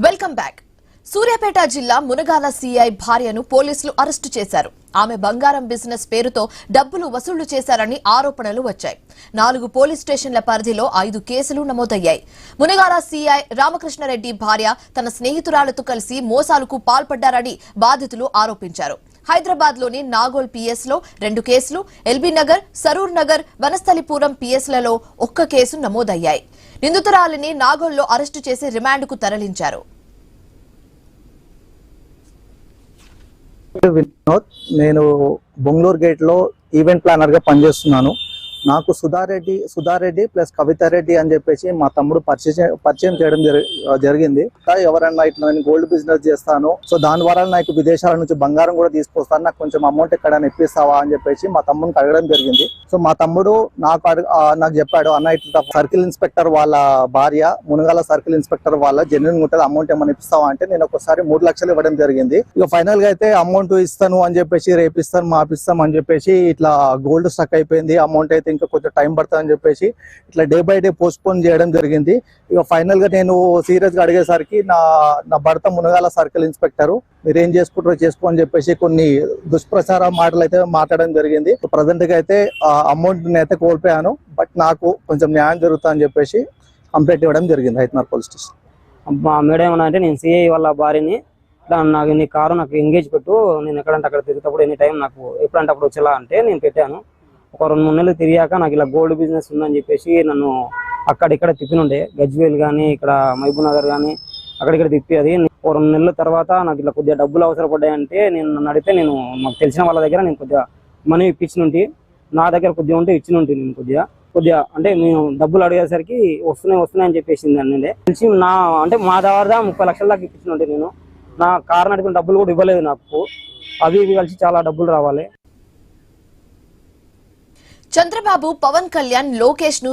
Welcome back. Suryapet జిల్లా Munagala CI భార్యను పోలీసులు అరెస్టు చేశారు. ఆమె బంగారం బిజినెస్ పేరుతో డబ్బులు వసూలు చేశారని ఆరోపణలు వచ్చాయి. 4 పోలీస్ స్టేషన్ల పరిధిలో 5 కేసులు నమోదయ్యాయి. మునగాల సీఐ రామకృష్ణారెడ్డి భార్య తన స్నేహితురాలతో కలిసి మోసాలకు పాల్పడ్డారని బాధితులు ఆరోపించారు. హైదరాబాద్ లోని నాగోల్ పిఎస్ లో 2 కేసులు, ఎల్బీ నగర్, సరూర్ నగర్, వనస్థలిపురం పిఎస్లలో 1 కేసు నమోదయ్యాయి. నిందితురాలిని నాగోల్లో అరెస్టు చేసి రిమాండ్కు తరలించారు. వినోద్, నేను బొంగళూరు గేట్ లో ఈవెంట్ ప్లానర్ గా పనిచేస్తున్నాను. నాకు సుధారెడ్డి ప్లస్ కవితారెడ్డి అని చెప్పేసి మా తమ్ముడు పరిచయం చేయడం జరిగింది. ఎవరన్నా ఇట్లా నేను గోల్డ్ బిజినెస్ చేస్తాను, సో దాని ద్వారా నాకు విదేశాల నుంచి బంగారం కూడా తీసుకొస్తాను, నాకు కొంచెం అమౌంట్ ఎక్కడైనా ఇప్పిస్తావా అని చెప్పేసి మా తమ్ముడికి అడగడం జరిగింది. సో మా తమ్ముడు నాకు చెప్పాడు, అన్న ఇట్లా సర్కిల్ ఇన్స్పెక్టర్ వాళ్ళ భార్య, మునగాల సర్కిల్ ఇన్స్పెక్టర్ వాళ్ళ జెన్యున్ ఉంటుంది, అమౌంట్ ఏమైనా ఇప్పిస్తావా అంటే నేను ఒకసారి 3 లక్షలు ఇవ్వడం జరిగింది. ఇక ఫైనల్ గా అయితే అమౌంట్ ఇస్తాను అని చెప్పేసి, రేపిస్తాను మాపిస్తాం అని చెప్పేసి ఇట్లా గోల్డ్ స్టక్ అయిపోయింది, అమౌంట్ అయితే ఇంకా కొంచెం టైం పడుతుందని చెప్పేసి ఇట్లా day by day post phone చేయడం జరిగింది. ఇక ఫైనల్ గా నేను సీరియస్ గా అడిగేసరికి నా భర్త మునగాల సర్కిల్ ఇన్స్పెక్టర్ మీరేం చేసుకుంటారో చేసుకో అని చెప్పేసి కొన్ని దుష్ప్రచార మాటలు అయితే మాట్లాడడం జరిగింది. ప్రజెంట్ గా అయితే అమౌంట్ అయితే కోల్పోయాను, బట్ నాకు కొంచెం న్యాయం జరుగుతుందని చెప్పేసి కంప్లైంట్ ఇవ్వడం జరిగింది హైదరాబాద్ పోలీస్ స్టేషన్. మేడం ఏమన్నా అంటే, నేను సిఐ వాళ్ళ భార్యని, ఇట్లా నాకు నీ కారు నాకు ఎంగేజ్ పెట్టు, నేను ఎక్కడంటే అక్కడ తిరుగుతప్పుడు ఎనీ టైం నాకు ఎప్పుడంటే అప్పుడు వచ్చేలా అంటే నేను పెట్టాను. ఒక 2-3 నెలలు తిరిగాక నాకు ఇలా గోల్డ్ బిజినెస్ ఉందని చెప్పేసి నన్ను అక్కడిక్కడ తిప్పినుండే, గజ్వేల్ కానీ ఇక్కడ మహబూబ్ నగర్ కానీ అక్కడిక్కడ తిప్పి అది 2 నెలల తర్వాత నాకు ఇలా కొద్దిగా డబ్బులు అవసరపడ్డాయంటే నన్ను అడిగితే నేను మాకు తెలిసిన వాళ్ళ దగ్గర నేను కొద్దిగా మనీ ఇప్పించినుంటి, నా దగ్గర కొద్దిగా ఉంటే ఇచ్చినుంటి. నేను కొద్దిగా అంటే మేము డబ్బులు అడిగేసరికి వస్తున్నాయి అని చెప్పేసింది అండి. తెలిసి అంటే మా దగ్గర 30 లక్షల దాకా ఇప్పించినుంటే నేను నా కారు నడిపిన డబ్బులు కూడా ఇవ్వలేదు నాకు. అవి ఇవి కలిసి చాలా డబ్బులు రావాలి. చంద్రబాబు, పవన్ కళ్యాణ్, లోకేష్ ను